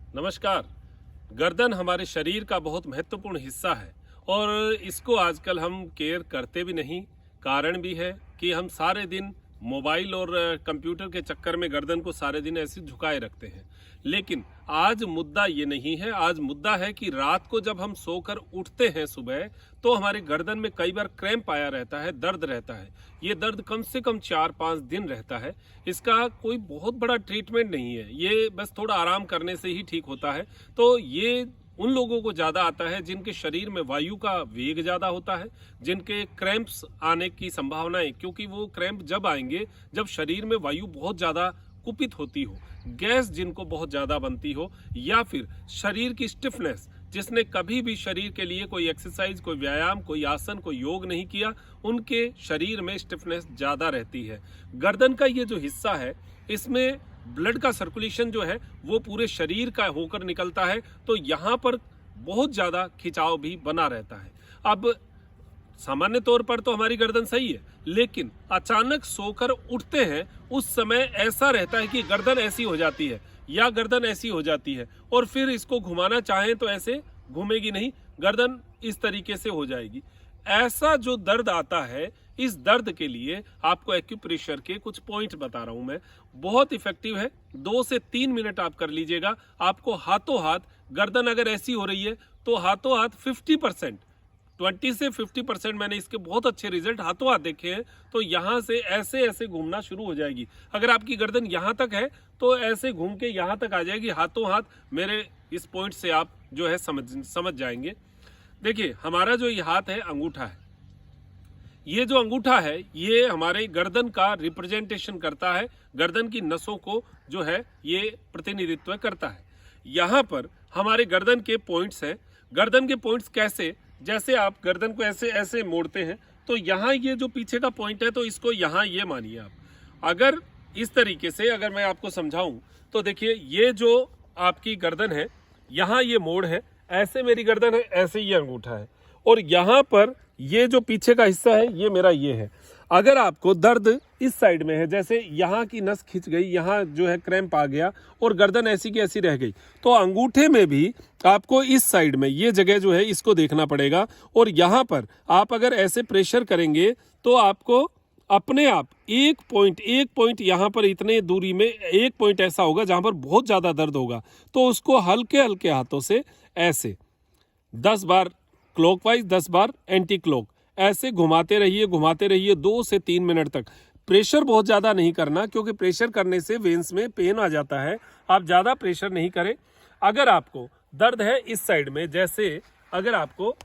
नमस्कार। गर्दन हमारे शरीर का बहुत महत्वपूर्ण हिस्सा है और इसको आजकल हम केयर करते भी नहीं। कारण भी है कि हम सारे दिन मोबाइल और कंप्यूटर के चक्कर में गर्दन को सारे दिन ऐसे झुकाए रखते हैं। लेकिन आज मुद्दा ये नहीं है, आज मुद्दा है कि रात को जब हम सोकर उठते हैं सुबह, तो हमारे गर्दन में कई बार क्रैम्प आया रहता है, दर्द रहता है। ये दर्द कम से कम 4-5 दिन रहता है। इसका कोई बहुत बड़ा ट्रीटमेंट नहीं है, ये बस थोड़ा आराम करने से ही ठीक होता है। तो ये उन लोगों को ज़्यादा आता है जिनके शरीर में वायु का वेग ज़्यादा होता है, जिनके क्रैम्प्स आने की संभावनाएं, क्योंकि वो क्रैम्प जब आएंगे जब शरीर में वायु बहुत ज़्यादा कुपित होती हो, गैस जिनको बहुत ज़्यादा बनती हो, या फिर शरीर की स्टिफनेस, जिसने कभी भी शरीर के लिए कोई एक्सरसाइज, कोई व्यायाम, कोई आसन, कोई योग नहीं किया, उनके शरीर में स्टिफनेस ज़्यादा रहती है। गर्दन का ये जो हिस्सा है, इसमें ब्लड का सर्कुलेशन जो है वो पूरे शरीर का होकर निकलता है, तो यहाँ पर बहुत ज़्यादा खिंचाव भी बना रहता है। अब सामान्य तौर पर तो हमारी गर्दन सही है, लेकिन अचानक सोकर उठते हैं उस समय ऐसा रहता है कि गर्दन ऐसी हो जाती है या गर्दन ऐसी हो जाती है, और फिर इसको घुमाना चाहें तो ऐसे घूमेगी नहीं, गर्दन इस तरीके से हो जाएगी। ऐसा जो दर्द आता है, इस दर्द के लिए आपको एक्यूप्रेशर के कुछ पॉइंट बता रहा हूं मैं, बहुत इफेक्टिव है। 2 से 3 मिनट आप कर लीजिएगा। आपको हाथों हाथ, गर्दन अगर ऐसी हो रही है तो हाथों हाथ 50%, 20 से 50% मैंने इसके बहुत अच्छे रिजल्ट हाथों हाथ देखे हैं। तो यहाँ से ऐसे ऐसे घूमना शुरू हो जाएगी। अगर आपकी गर्दन यहाँ तक है तो ऐसे घूम के यहाँ तक आ जाएगी हाथों हाथ। मेरे इस पॉइंट से आप जो है समझ जाएंगे। देखिए, हमारा जो ये हाथ है, अंगूठा है, ये जो अंगूठा है ये हमारे गर्दन का रिप्रेजेंटेशन करता है, गर्दन की नसों को जो है ये प्रतिनिधित्व करता है। यहाँ पर हमारे गर्दन के पॉइंट्स हैं। गर्दन के पॉइंट्स कैसे, जैसे आप गर्दन को ऐसे ऐसे मोड़ते हैं तो यहाँ ये जो पीछे का पॉइंट है, तो इसको यहाँ ये मानिए आप। अगर इस तरीके से अगर मैं आपको समझाऊं तो देखिए, ये जो आपकी गर्दन है, यहाँ ये मोड़ है, ऐसे मेरी गर्दन है, ऐसे ये अंगूठा है, और यहाँ पर ये जो पीछे का हिस्सा है ये मेरा ये है। अगर आपको दर्द इस साइड में है, जैसे यहाँ की नस खिंच गई, यहाँ जो है क्रैम्प आ गया और गर्दन ऐसी की ऐसी रह गई, तो अंगूठे में भी आपको इस साइड में ये जगह जो है इसको देखना पड़ेगा। और यहाँ पर आप अगर ऐसे प्रेशर करेंगे तो आपको अपने आप एक पॉइंट यहाँ पर इतने दूरी में एक पॉइंट ऐसा होगा जहाँ पर बहुत ज़्यादा दर्द होगा, तो उसको हल्के हल्के हाथों से ऐसे 10 बार क्लॉकवाइज, 10 बार एंटी क्लॉक, ऐसे घुमाते रहिए 2 से 3 मिनट तक। प्रेशर बहुत ज़्यादा नहीं करना, क्योंकि प्रेशर करने से वेन्स में पेन आ जाता है। आप ज़्यादा प्रेशर नहीं करें। अगर आपको दर्द है इस साइड में, जैसे अगर आपको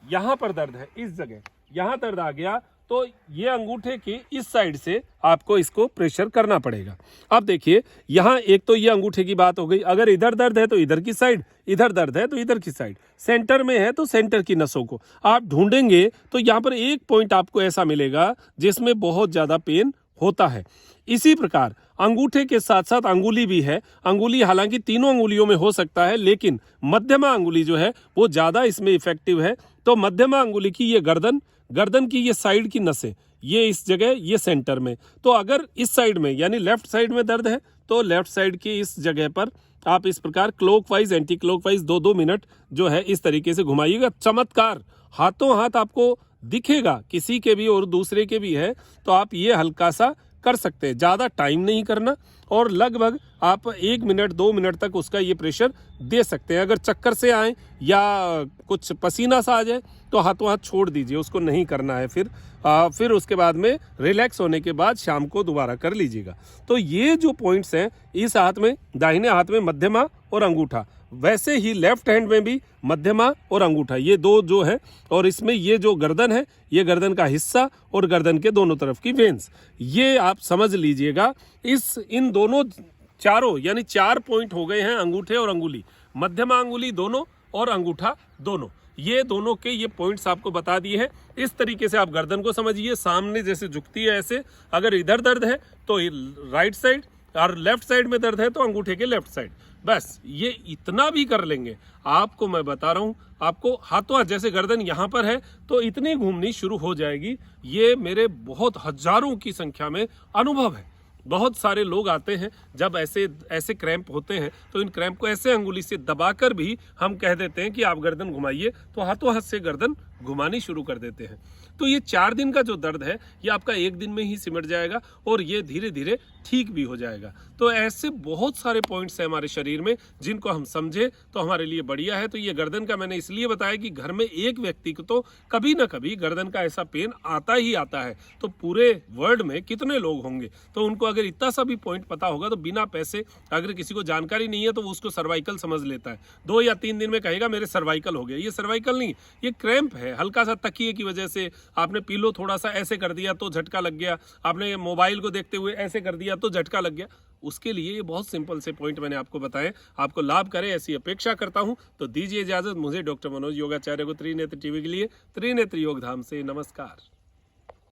यहाँ पर दर्द है, इस जगह यहाँ दर्द आ गया, तो ये अंगूठे की इस साइड से आपको इसको प्रेशर करना पड़ेगा। अब देखिए, यहाँ एक तो ये अंगूठे की बात हो गई। अगर इधर दर्द है तो इधर की साइड, इधर दर्द है तो इधर की साइड, सेंटर में है तो सेंटर की नसों को आप ढूंढेंगे तो यहाँ पर एक पॉइंट आपको ऐसा मिलेगा जिसमें बहुत ज़्यादा पेन होता है। इसी प्रकार अंगूठे के साथ साथ अंगुली भी है। अंगुली हालांकि तीनों अंगुलियों में हो सकता है, लेकिन मध्यमा अंगुली जो है वो ज़्यादा इसमें इफेक्टिव है। तो मध्यमा अंगुली की ये गर्दन की ये साइड की नसें, ये इस जगह, ये सेंटर में। तो अगर इस साइड में यानी लेफ्ट साइड में दर्द है तो लेफ्ट साइड की इस जगह पर आप इस प्रकार क्लॉकवाइज, एंटी क्लॉकवाइज 2-2 मिनट जो है इस तरीके से घुमाइएगा। चमत्कार, हाथों हाथ आपको दिखेगा, किसी के भी और दूसरे के भी है, तो आप ये हल्का सा कर सकते हैं। ज़्यादा टाइम नहीं करना, और लगभग आप 1 मिनट 2 मिनट तक उसका ये प्रेशर दे सकते हैं। अगर चक्कर से आए या कुछ पसीना सा आ जाए तो हाथों हाथ छोड़ दीजिए, उसको नहीं करना है। फिर उसके बाद में रिलैक्स होने के बाद शाम को दोबारा कर लीजिएगा। तो ये जो पॉइंट्स हैं, इस हाथ में, दाहिने हाथ में मध्यमा और अंगूठा, वैसे ही लेफ्ट हैंड में भी मध्यमा और अंगूठा, ये दो जो है, और इसमें ये जो गर्दन है, ये गर्दन का हिस्सा और गर्दन के दोनों तरफ की वेन्स, ये आप समझ लीजिएगा। इन दोनों चारों यानी 4 पॉइंट हो गए हैं, अंगूठे और अंगुली, मध्यमा अंगुली दोनों और अंगूठा दोनों, ये दोनों के ये पॉइंट्स आपको बता दिए हैं। इस तरीके से आप गर्दन को समझिए, सामने जैसे झुकती है ऐसे। अगर इधर दर्द है तो राइट साइड, और लेफ्ट साइड में दर्द है तो अंगूठे के लेफ्ट साइड। बस ये इतना भी कर लेंगे, आपको मैं बता रहा हूँ, आपको हाथों हाथ, जैसे गर्दन यहाँ पर है तो इतनी घूमनी शुरू हो जाएगी। ये मेरे बहुत हजारों की संख्या में अनुभव है। बहुत सारे लोग आते हैं जब ऐसे ऐसे क्रैम्प होते हैं तो इन क्रैम्प को ऐसे अंगुली से दबाकर भी हम कह देते हैं कि आप गर्दन घुमाइए, तो हाथों हाथ से गर्दन घुमानी शुरू कर देते हैं। तो ये 4 दिन का जो दर्द है ये आपका 1 दिन में ही सिमट जाएगा और ये धीरे धीरे ठीक भी हो जाएगा। तो ऐसे बहुत सारे पॉइंट्स हैं हमारे शरीर में जिनको हम समझे तो हमारे लिए बढ़िया है। तो ये गर्दन का मैंने इसलिए बताया कि घर में एक व्यक्ति को तो कभी ना कभी गर्दन का ऐसा पेन आता ही आता है, तो पूरे वर्ल्ड में कितने लोग होंगे। तो उनको अगर इतना सा भी पॉइंट पता होगा तो बिना पैसे, अगर किसी को जानकारी नहीं है तो वो उसको सर्वाइकल समझ लेता है, 2 या 3 दिन में कहेगा मेरे सर्वाइकल हो गया। ये सर्वाइकल नहीं, ये क्रैम्प है। हल्का सा तकिए की वजह से आपने पिलो थोड़ा सा ऐसे कर दिया तो झटका लग गया, आपने मोबाइल को देखते हुए ऐसे कर दिया तो झटका लग गया। उसके लिए ये बहुत सिंपल से पॉइंट मैंने आपको बताए, आपको लाभ करे ऐसी अपेक्षा करता हूं। तो दीजिए इजाजत मुझे, डॉक्टर मनोज योगाचार्य को त्रिनेत्र टीवी के लिए त्रिनेत्र योग धाम से नमस्कार।